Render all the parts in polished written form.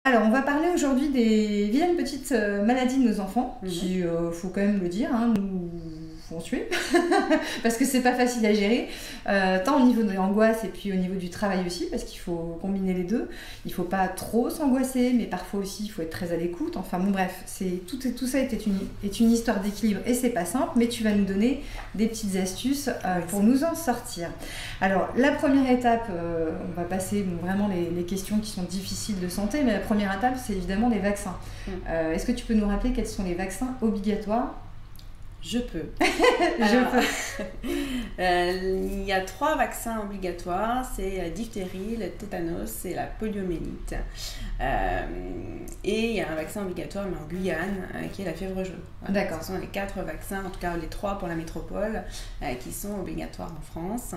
Alors, on va parler aujourd'hui des vilaines petites maladies de nos enfants, qui, faut quand même le dire, hein, nous font tuer, parce que c'est pas facile à gérer, tant au niveau de l'angoisse et puis au niveau du travail aussi, parce qu'il faut combiner les deux. Il faut pas trop s'angoisser, mais parfois aussi il faut être très à l'écoute. Enfin bon, bref, tout ça est une histoire d'équilibre et c'est pas simple, mais tu vas nous donner des petites astuces pour nous en sortir. Alors, la première étape, on va passer vraiment les questions qui sont difficiles de santé, mais la première étape, c'est évidemment les vaccins. Est-ce que tu peux nous rappeler quels sont les vaccins obligatoires ? Je peux. Je peux. Il y a 3 vaccins obligatoires, c'est la diphtérie, le tétanos et la poliomyélite. Et il y a un vaccin obligatoire, mais en Guyane, qui est la fièvre jaune. Voilà. D'accord. Ce sont les 4 vaccins, en tout cas les 3 pour la métropole, qui sont obligatoires en France.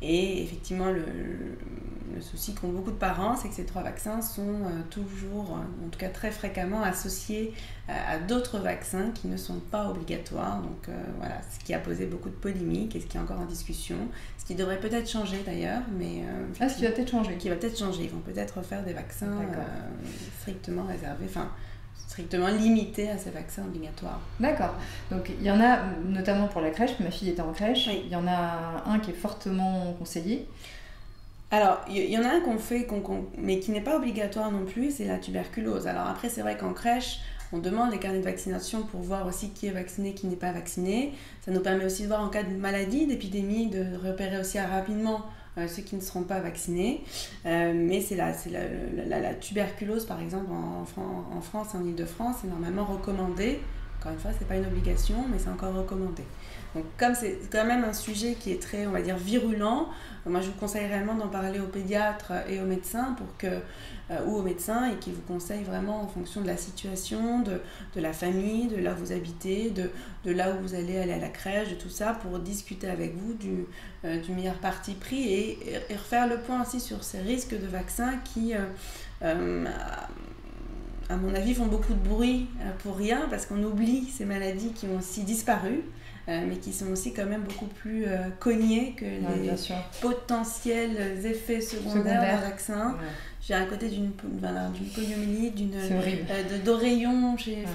Et effectivement, le souci qu'ont beaucoup de parents, c'est que ces 3 vaccins sont toujours, en tout cas très fréquemment, associés à d'autres vaccins qui ne sont pas obligatoires. Donc voilà, ce qui a posé beaucoup de polémiques et ce qui est encore en discussion, ce qui devrait peut-être changer d'ailleurs, mais ce qui va peut-être changer. Qui va peut-être changer. Ils vont peut-être faire des vaccins strictement réservés, enfin strictement limités à ces vaccins obligatoires. D'accord. Donc il y en a notamment pour la crèche. Ma fille était en crèche. Oui. Il y en a un qui est fortement conseillé. Alors, il y en a un qu'on fait, mais qui n'est pas obligatoire non plus, c'est la tuberculose. Alors après, c'est vrai qu'en crèche, on demande les carnets de vaccination pour voir aussi qui est vacciné, qui n'est pas vacciné. Ça nous permet aussi de voir en cas de maladie, d'épidémie, de repérer aussi rapidement ceux qui ne seront pas vaccinés. Mais c'est la tuberculose, par exemple, en France, en Île-de-France, c'est normalement recommandé. Encore une fois, ce n'est pas une obligation, mais c'est encore recommandé. Donc, comme c'est quand même un sujet qui est très, on va dire, virulent, moi je vous conseille réellement d'en parler aux pédiatres et aux médecins ou aux médecins et qui vous conseillent vraiment en fonction de la situation, de la famille, de là où vous habitez, de là où vous allez aller à la crèche, de tout ça, pour discuter avec vous du meilleur parti pris et refaire le point aussi sur ces risques de vaccins qui, à mon avis, font beaucoup de bruit pour rien parce qu'on oublie ces maladies qui ont aussi disparu. Mais qui sont aussi quand même beaucoup plus cognées que les potentiels effets secondaires d'un vaccin. Ouais. J'ai à côté d'une poliomyélite, d'oreillons chez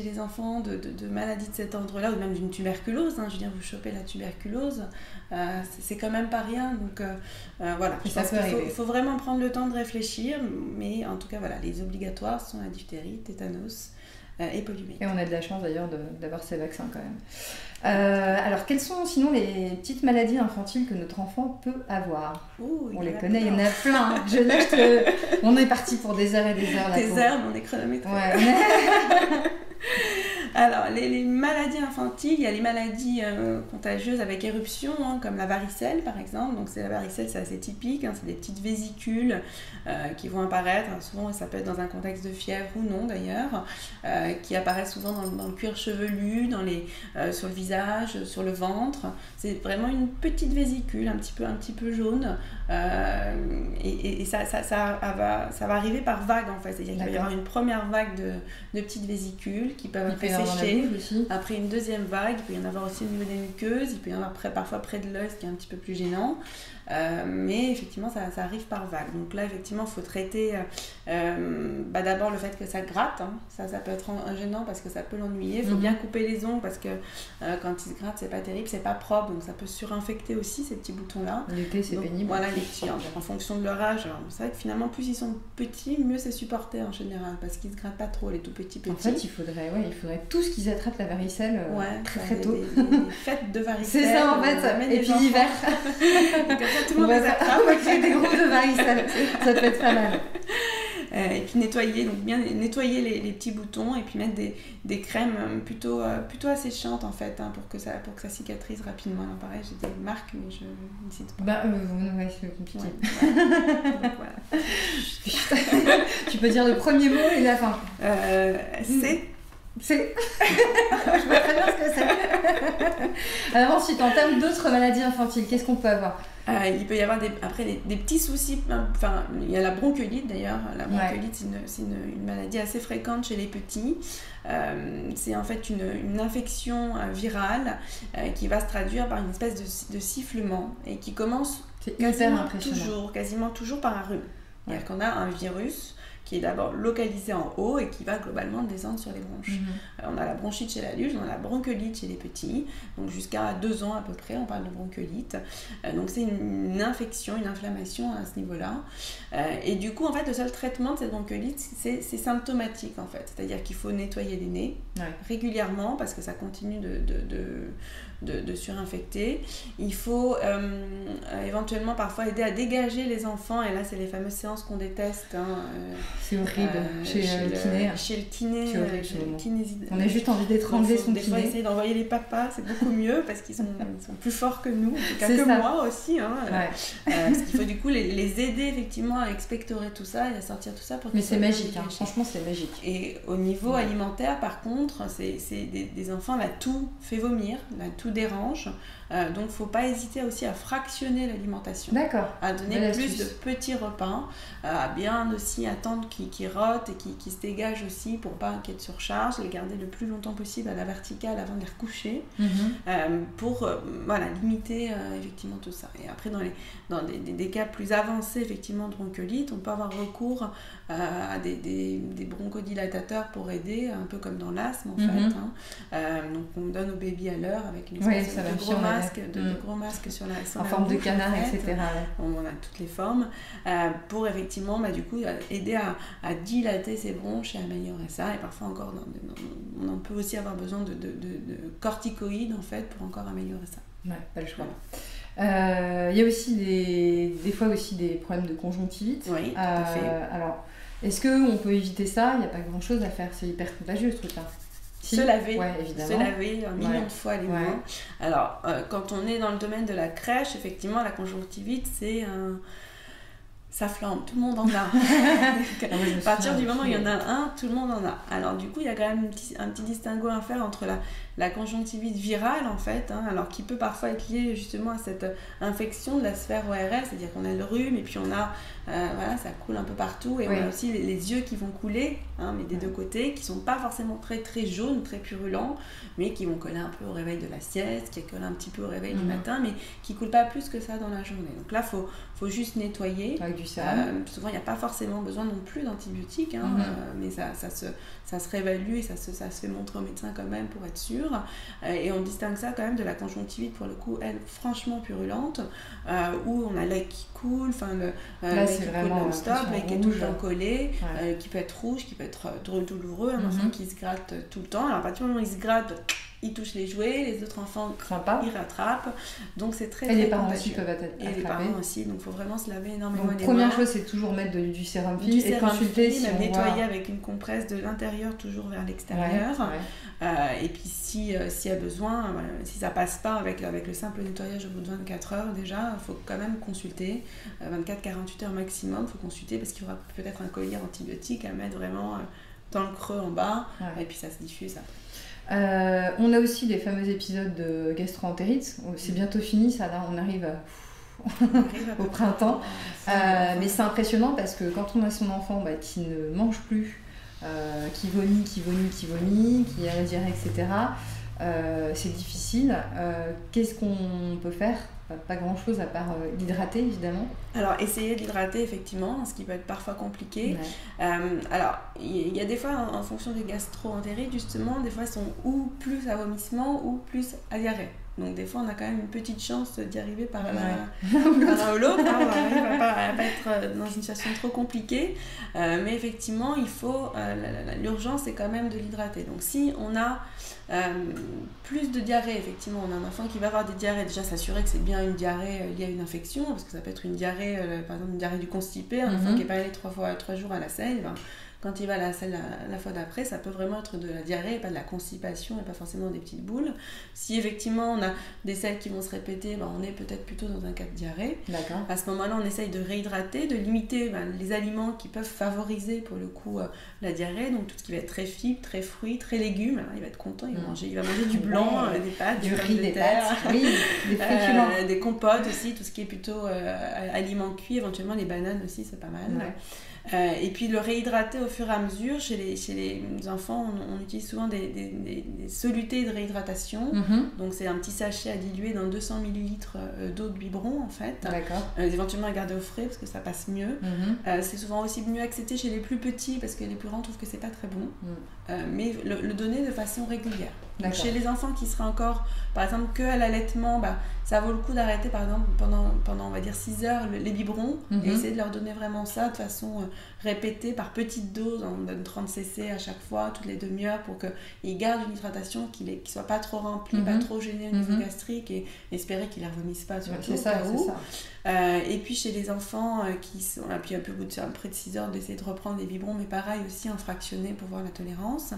les enfants, de maladies de cet ordre-là, ou même d'une tuberculose. Je veux dire, vous chopez la tuberculose, c'est quand même pas rien. Donc voilà, je pense qu'il faut vraiment prendre le temps de réfléchir. Mais en tout cas, voilà, les obligatoires sont la diphtérie, tétanos et poliomyélite. Et on a de la chance d'ailleurs d'avoir ces vaccins quand même. Alors, quelles sont sinon les petites maladies infantiles que notre enfant peut avoir ? On les connaît, il y en a plein. On est parti pour des heures et des heures. Des heures, mais on est chronométré. Ouais. Alors, les maladies infantiles, il y a les maladies contagieuses avec éruption, comme la varicelle par exemple. Donc la varicelle, c'est assez typique, c'est des petites vésicules qui vont apparaître. Souvent, ça peut être dans un contexte de fièvre ou non d'ailleurs, qui apparaissent souvent dans le cuir chevelu, sur le visage, sur le ventre. C'est vraiment une petite vésicule, un petit peu jaune. Et ça va arriver par vague en fait. C'est-à-dire qu'il va y avoir une première vague de petites vésicules qui peuvent sécher. Après une deuxième vague, il peut y en avoir aussi au niveau des muqueuses, il peut y en avoir parfois près de l'œil, ce qui est un petit peu plus gênant. Mais effectivement, ça arrive par vague. Donc là, effectivement, il faut traiter d'abord le fait que ça gratte. Ça peut être gênant parce que ça peut l'ennuyer. Il faut bien couper les ongles parce que quand il se gratte, c'est pas terrible, c'est pas propre. Donc ça peut surinfecter aussi ces petits boutons-là. L'été, c'est pénible. Voilà, les petits, en fonction de leur âge. Alors, c'est vrai que finalement, plus ils sont petits, mieux c'est supporté en général parce qu'ils se grattent pas trop, les tout petits. En fait, il faudrait tous qu'ils attrapent la varicelle très tôt. Des fêtes de varicelle. C'est ça en fait. Et puis l'hiver. Tout le monde les attrape. Créer des groupes de varicelle, ça peut être pas mal. Et puis nettoyer, donc bien nettoyer les petits boutons et puis mettre des crèmes plutôt asséchantes en fait pour que ça cicatrise rapidement. Alors pareil, j'ai des marques mais je ne cite pas. C'est compliqué. Ouais. Donc, voilà. Tu peux dire le premier mot et la fin. C'est. Je vois très bien ce que c'est. Alors ensuite, en termes d'autres maladies infantiles, qu'est-ce qu'on peut avoir ? Il peut y avoir des petits soucis. Enfin, il y a la bronchiolite d'ailleurs. La bronchiolite, c'est une maladie assez fréquente chez les petits. C'est en fait une infection virale qui va se traduire par une espèce de sifflement et qui commence quasiment toujours par un rhume. C'est-à-dire qu'on a un virus qui est d'abord localisé en haut et qui va globalement descendre sur les bronches. On a la bronchite chez l'adulte, on a la bronchiolite chez les petits, donc jusqu'à 2 ans à peu près, on parle de bronchiolite. Donc c'est une infection, une inflammation à ce niveau-là. Et du coup, en fait, le seul traitement de cette bronchiolite, c'est symptomatique en fait. C'est-à-dire qu'il faut nettoyer les nez régulièrement parce que ça continue de surinfecter. Il faut éventuellement parfois aider à dégager les enfants, et là c'est les fameuses séances qu'on déteste. C'est horrible chez le kiné. Chez le kiné, on a juste envie d'étrangler son kiné. Des fois essayer d'envoyer les papas, c'est beaucoup mieux parce qu'ils sont plus forts que nous, en tout cas que moi aussi. Parce qu'il faut du coup les aider effectivement à expectorer tout ça et à sortir tout ça. Mais c'est magique, franchement c'est magique. Et au niveau alimentaire par contre, c'est des enfants, la toux fait vomir, la toux dérange, donc il ne faut pas hésiter aussi à fractionner l'alimentation. D'accord. À donner plus de petits repas, à bien aussi attendre qu'ils rotent et qu'ils se dégagent aussi pour pas qu'il y ait de surcharge, les garder le plus longtemps possible à la verticale avant de les recoucher, pour limiter effectivement tout ça. Et après dans des cas plus avancés effectivement de bronchiolite, on peut avoir recours à des bronchodilatateurs pour aider, un peu comme dans l'asthme en fait. Donc on donne au baby à l'heure avec une espèce de gros masque sur la en forme de canard, etc. On a toutes les formes pour effectivement du coup aider à dilater ses bronches et améliorer ça. Et parfois encore on en peut aussi avoir besoin de corticoïdes en fait pour encore améliorer ça. Ouais, pas le choix. Il y a aussi des fois aussi des problèmes de conjonctivite. Oui, tout à fait. Alors, est-ce qu'on peut éviter ça? Il n'y a pas grand-chose à faire, c'est hyper contagieux ce truc-là. Se laver, évidemment. Se laver un million de fois les mains. Alors, quand on est dans le domaine de la crèche, effectivement, la conjonctivite, ça flambe, tout le monde en a. À partir du moment où il y en a un, tout le monde en a. Alors du coup, il y a quand même un petit distinguo à faire entre la conjonctivite virale en fait, alors qui peut parfois être liée justement à cette infection de la sphère ORL, c'est-à-dire qu'on a le rhume et puis on a, ça coule un peu partout et on a aussi les yeux qui vont couler, mais des deux côtés, qui sont pas forcément très très jaunes, très purulents, mais qui vont coller un peu au réveil de la sieste, qui collent un petit peu au réveil du matin, mais qui coulent pas plus que ça dans la journée. Donc là, faut juste nettoyer. Avec du sérum. Souvent, il n'y a pas forcément besoin non plus d'antibiotiques, mais ça se réévalue et ça se fait montrer au médecin quand même pour être sûr. Et on distingue ça quand même de la conjonctivite, pour le coup, elle, franchement purulente, où on a l'œil qui coule, l'œil qui coule non-stop, l'œil qui est tout le temps collé, qui peut être rouge, qui peut être douloureux, un enfant qui se gratte tout le temps. Alors à partir du moment où il se gratte, il touche les jouets, les autres enfants ils rattrapent, donc c'est très les parents aussi peuvent être attrapés. Et les parents aussi, donc il faut vraiment se laver énormément les mains. Première chose, c'est toujours mettre du sérum fille et consulter si on nettoyer avec une compresse de l'intérieur toujours vers l'extérieur. Et puis s'il y a besoin, si ça passe pas avec le simple nettoyage au bout de 24 heures déjà, il faut quand même consulter, 24-48 heures maximum, il faut consulter parce qu'il y aura peut-être un collier antibiotique à mettre vraiment dans le creux en bas, et puis ça se diffuse après. On a aussi les fameux épisodes de gastro-entérite. C'est bientôt fini, ça là, on arrive au printemps. Mais c'est impressionnant parce que quand on a son enfant qui ne mange plus, qui vomit, qui a la diarrhée, etc., c'est difficile. Qu'est-ce qu'on peut faire? Pas grand-chose à part l'hydrater, évidemment. Alors, essayer de l'hydrater, effectivement, ce qui peut être parfois compliqué. Alors, il y a des fois, en fonction des gastro-entérites, justement, des fois, ils sont ou plus à vomissement ou plus à diarrhée. Donc, des fois, on a quand même une petite chance d'y arriver par l'un ou l'autre. On ne va pas être dans une situation trop compliquée. Mais effectivement, il faut... l'urgence, c'est quand même de l'hydrater. Donc, si on a plus de diarrhée, effectivement, on a un enfant qui va avoir des diarrhées, déjà s'assurer que c'est bien une diarrhée liée à une infection, parce que ça peut être une diarrhée, par exemple une diarrhée du constipé, un enfant qui n'est pas allé 3 jours à la selle, quand il va à la selle la fois d'après, ça peut vraiment être de la diarrhée et pas de la constipation et pas forcément des petites boules. Si effectivement on a des selles qui vont se répéter, on est peut-être plutôt dans un cas de diarrhée. D'accord. À ce moment-là, on essaye de réhydrater, de limiter les aliments qui peuvent favoriser pour le coup la diarrhée, donc tout ce qui va être très fibres, très fruits, très légumes. Alors, il va être content, il va manger du blanc, des pâtes, du riz, des terre, pâtes, des féculents. Des compotes aussi, tout ce qui est plutôt aliments cuits, éventuellement les bananes aussi, c'est pas mal. Et puis le réhydrater au fur et à mesure. Chez les enfants, on utilise souvent des solutés de réhydratation. Donc c'est un petit sachet à diluer dans 200 ml d'eau de biberon en fait. D'accord. Éventuellement à garder au frais parce que ça passe mieux. C'est souvent aussi mieux accepté chez les plus petits parce que les plus grands trouvent que c'est pas très bon. Mais le donner de façon régulière. Donc, chez les enfants qui seraient encore, par exemple, que à l'allaitement, ça vaut le coup d'arrêter par exemple pendant on va dire 6 heures les biberons et essayer de leur donner vraiment ça de façon répétée par petite dose. On donne 30 cc à chaque fois, toutes les demi-heures pour qu'ils gardent une hydratation qui ne soit pas trop remplie, pas trop gênée au niveau gastrique et espérer qu'ils ne la vomissent pas sur c'est ça. Et puis chez les enfants qui sont, puis un peu au bout de près de 6 heures d'essayer de reprendre les biberons, mais pareil aussi en fractionné pour voir la tolérance.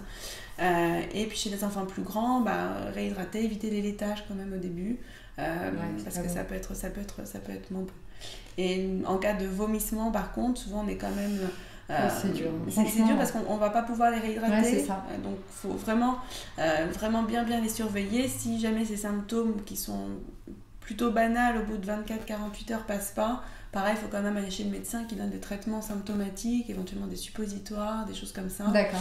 Et puis chez les enfants plus grands, réhydrater, éviter les laitages quand même au début, parce que ça peut être bon. Et en cas de vomissement, par contre, souvent on est quand même... c'est dur. C'est dur parce qu'on ne va pas pouvoir les réhydrater. Ouais, c'est ça. Donc il faut vraiment bien les surveiller. Si jamais ces symptômes qui sont plutôt banals au bout de 24-48 heures passent pas, pareil, il faut quand même aller chez le médecin qui donne des traitements symptomatiques, éventuellement des suppositoires, des choses comme ça. D'accord.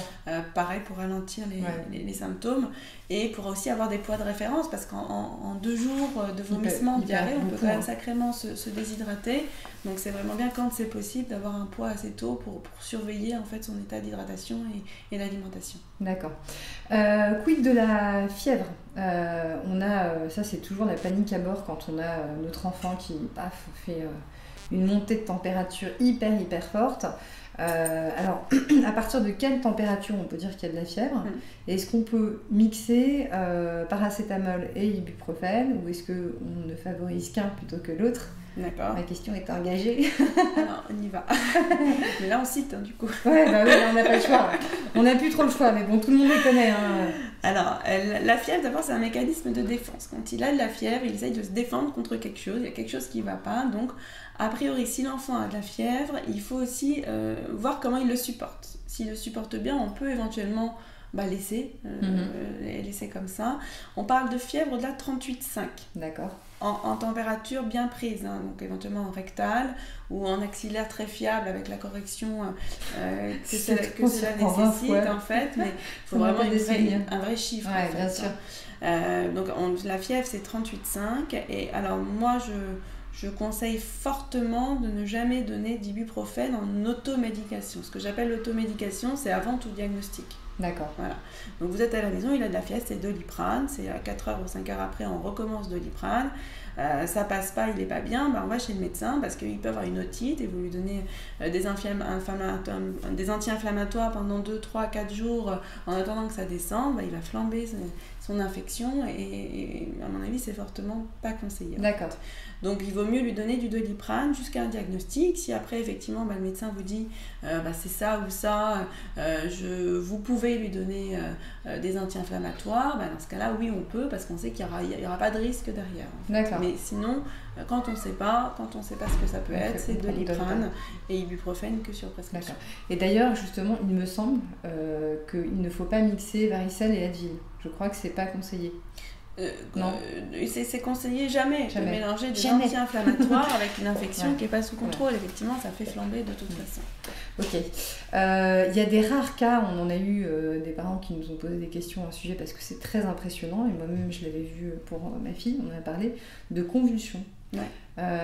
Pareil pour ralentir les symptômes et pour aussi avoir des poids de référence parce qu'en 2 jours de vomissement, de diarrhée, on peut quand même sacrément se déshydrater. Donc c'est vraiment bien quand c'est possible d'avoir un poids assez tôt pour surveiller en fait son état d'hydratation et l'alimentation. D'accord. Quid de la fièvre? Ça c'est toujours la panique à bord quand on a notre enfant qui fait une montée de température hyper forte. Alors, à partir de quelle température on peut dire qu'il y a de la fièvre? Est-ce qu'on peut mixer paracétamol et ibuprofène ou est-ce qu'on ne favorise qu'un plutôt que l'autre? D'accord. Ma question est engagée. Alors, on y va. Mais là, on cite, hein, du coup. Ouais, on n'a pas le choix. On n'a plus trop le choix, mais bon, tout le monde le connaît. Alors, la fièvre, d'abord, c'est un mécanisme de défense. Quand il a de la fièvre, il essaye de se défendre contre quelque chose. Il y a quelque chose qui ne va pas. Donc, a priori, si l'enfant a de la fièvre, il faut aussi voir comment il le supporte. S'il le supporte bien, on peut éventuellement laisser comme ça. On parle de fièvre au-delà de 38,5. D'accord. En température bien prise, hein, donc éventuellement en rectal ou en axillaire très fiable avec la correction que cela nécessite en fait, mais il faut vraiment un vrai chiffre. Ouais, en fait, bien sûr. Donc la fièvre c'est 38,5 et alors moi je conseille fortement de ne jamais donner d'ibuprofène en automédication. Ce que j'appelle l'automédication, c'est avant tout diagnostic. D'accord. Voilà. Donc vous êtes à la maison, il a de la fièvre, c'est Doliprane, c'est à 4 heures ou 5 heures après, on recommence Doliprane. Ça passe pas, il n'est pas bien, on va chez le médecin parce qu'il peut avoir une otite et vous lui donnez des anti-inflammatoires pendant 2, 3, 4 jours en attendant que ça descende, il va flamber son infection et à mon avis c'est fortement pas conseillé. D'accord. Donc il vaut mieux lui donner du Doliprane jusqu'à un diagnostic. Si après effectivement le médecin vous dit c'est ça ou ça, vous pouvez lui donner des anti-inflammatoires, dans ce cas-là oui on peut parce qu'on sait qu'il n'y aura pas de risque derrière. En fait. D'accord. Mais sinon quand on ne sait pas ce que ça peut être, c'est Doliprane et ibuprofène que sur prescription. D'accord. Et d'ailleurs justement il me semble qu'il ne faut pas mixer varicelle et Advil. Je crois que c'est pas conseillé. Non. C'est conseillé jamais de mélanger des anti-inflammatoires avec une infection qui n'est pas sous contrôle. Effectivement, ça fait flamber de toute façon. Ok. Il y a des rares cas, on en a eu des parents qui nous ont posé des questions à ce sujet parce que c'est très impressionnant et moi-même je l'avais vu pour ma fille, on en a parlé, de convulsions. Ouais.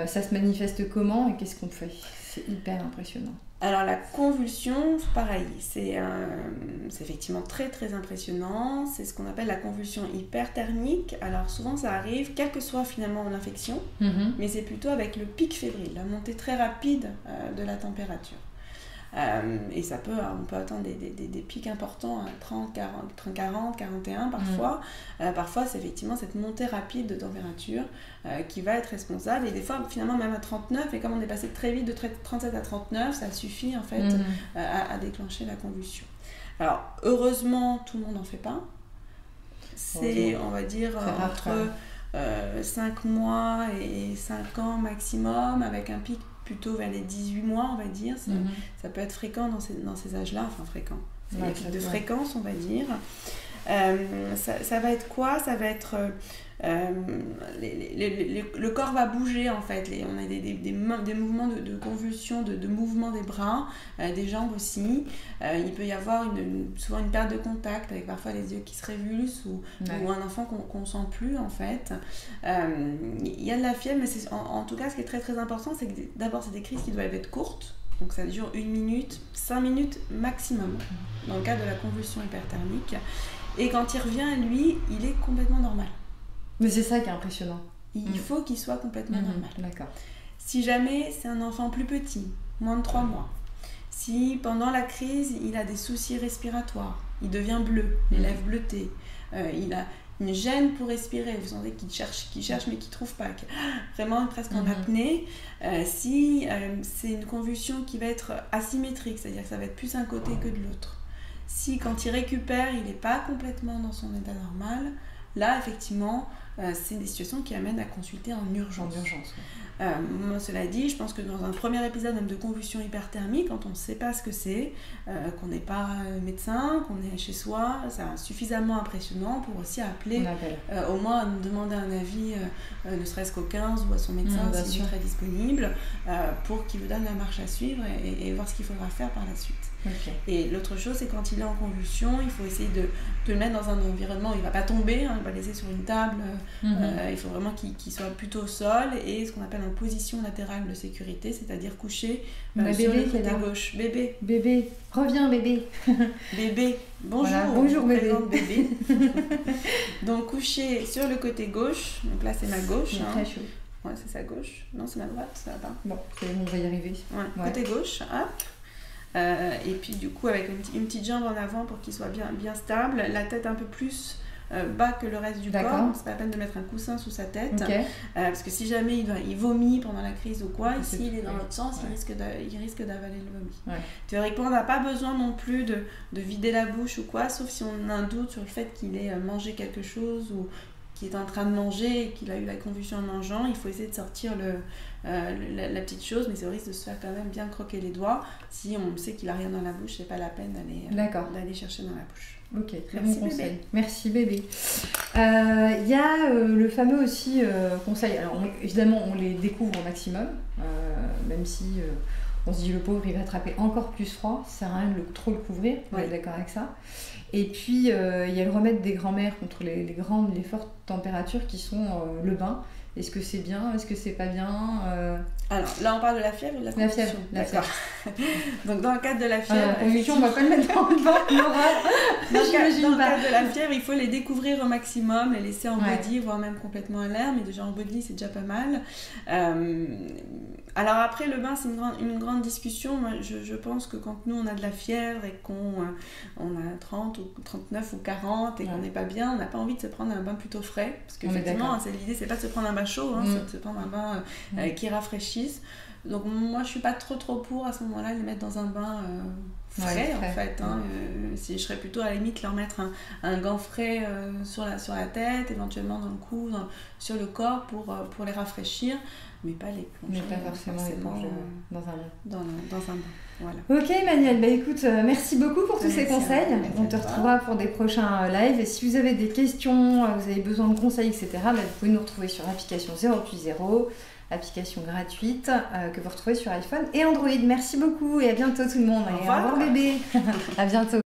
Ça se manifeste comment et qu'est-ce qu'on fait? C'est hyper impressionnant. Alors la convulsion, pareil, c'est effectivement très très impressionnant, c'est ce qu'on appelle la convulsion hyperthermique. Alors souvent ça arrive, quelle que soit finalement l'infection, mais c'est plutôt avec le pic fébrile, la montée très rapide de la température. Et on peut atteindre des pics importants à 30, 40, 41 parfois. Parfois, c'est effectivement cette montée rapide de température qui va être responsable. Et des fois, finalement, même à 39, et comme on est passé très vite de 37 à 39, ça suffit en fait à déclencher la convulsion. Alors, heureusement, tout le monde n'en fait pas. C'est, on va dire, entre 5 mois et 5 ans maximum, avec un pic plutôt vers les 18 mois, on va dire. Ça peut être fréquent dans ces âges-là, enfin fréquent. C'est de fréquence, on va dire. Ça va être quoi? Ça va être... le corps va bouger en fait, on a des mouvements de convulsion, de mouvement des bras, des jambes aussi. Il peut y avoir souvent une perte de contact avec parfois les yeux qui se révulsent ou un enfant qu'on ne sent plus en fait. Il y a de la fièvre, mais en tout cas ce qui est très très important, c'est que d'abord c'est des crises qui doivent être courtes. Donc ça dure 1 minute, 5 minutes maximum dans le cas de la convulsion hyperthermique. Et quand il revient, lui, il est complètement normal. Mais c'est ça qui est impressionnant. Il faut qu'il soit complètement normal. D'accord. Si jamais c'est un enfant plus petit, moins de 3 mois, si pendant la crise il a des soucis respiratoires, il devient bleu, les lèvres bleutées, il a une gêne pour respirer, vous sentez qu'il cherche mais qu'il ne trouve pas, vraiment presque en apnée. Si c'est une convulsion qui va être asymétrique, c'est-à-dire que ça va être plus un côté que de l'autre. Si quand il récupère, il n'est pas complètement dans son état normal, là effectivement, c'est des situations qui amènent à consulter en urgence. Moi, cela dit, je pense que dans un premier épisode même de convulsion hyperthermique, quand on ne sait pas ce que c'est, qu'on n'est pas médecin, qu'on est chez soi, c'est suffisamment impressionnant pour aussi appeler, au moins demander un avis, ne serait-ce qu'au 15 ou à son médecin s'il est très disponible, pour qu'il vous donne la marche à suivre et voir ce qu'il faudra faire par la suite. Okay. Et l'autre chose, c'est quand il est en convulsion, il faut essayer de le mettre dans un environnement où il ne va pas tomber, on va le laisser sur une table, il faut vraiment qu'il soit plutôt au sol et ce qu'on appelle en position latérale de sécurité, c'est-à-dire couché sur le côté gauche. Bébé, reviens bébé. Bébé, bonjour, voilà, bonjour bébé. Donc couché sur le côté gauche, donc là c'est ma gauche. Très chaud. Ouais, c'est sa gauche, non c'est ma droite, ça va pas. Bon, on va y arriver. Ouais. Côté gauche, hop. Et puis du coup avec une petite jambe en avant pour qu'il soit bien stable, la tête un peu plus bas que le reste du corps, c'est pas la peine de mettre un coussin sous sa tête, parce que si jamais il vomit pendant la crise ou quoi, ici il est dans l'autre sens, il risque d'avaler le vomi. Théoriquement on n'a pas besoin non plus de vider la bouche ou quoi, sauf si on a un doute sur le fait qu'il ait mangé quelque chose ou qui est en train de manger et qu'il a eu la convulsion en mangeant, il faut essayer de sortir la petite chose, mais c'est au risque de se faire quand même bien croquer les doigts. Si on sait qu'il n'a rien dans la bouche, c'est pas la peine d'aller chercher dans la bouche. Ok, très bon conseil. Merci bébé. Il y a le fameux aussi conseil, alors évidemment on les découvre au maximum, même si on se dit le pauvre il va attraper encore plus froid, ça sert à rien de trop le couvrir, on est d'accord avec ça. Et puis il y a le remède des grands-mères contre les fortes températures qui sont le bain. Est-ce que c'est bien? Est-ce que c'est pas bien? Alors là on parle de la fièvre ou de la convulsion? La fièvre. Donc dans le cadre de la fièvre, la convulsion on va pas le mettre dans le bain, dans le cadre de la fièvre, il faut les découvrir au maximum, les laisser en body, voire même complètement à l'air, mais déjà en body c'est déjà pas mal. Alors après le bain c'est une grande discussion. Moi, je pense que quand nous on a de la fièvre et qu'on a 30 ou 39 ou 40 et qu'on n'est pas bien, on n'a pas envie de se prendre un bain plutôt frais, parce qu'effectivement l'idée c'est pas de se prendre un bain chaud, c'est de se prendre un bain qui rafraîchisse. Donc moi je suis pas trop pour à ce moment-là les mettre dans un bain frais en fait. Si je serais plutôt à la limite leur mettre un gant frais sur la tête, éventuellement dans le cou, sur le corps pour les rafraîchir, mais pas les plonger. Mais pas forcément les plonger dans un bain. Dans un bain. Voilà. Ok Manuel, écoute, merci beaucoup pour tous ces conseils. On te retrouvera pour des prochains lives. Et si vous avez des questions, vous avez besoin de conseils, etc., vous pouvez nous retrouver sur l'application 0+0, application gratuite que vous retrouvez sur iPhone et Android. Merci beaucoup et à bientôt tout le monde. Au revoir bébé. À bientôt.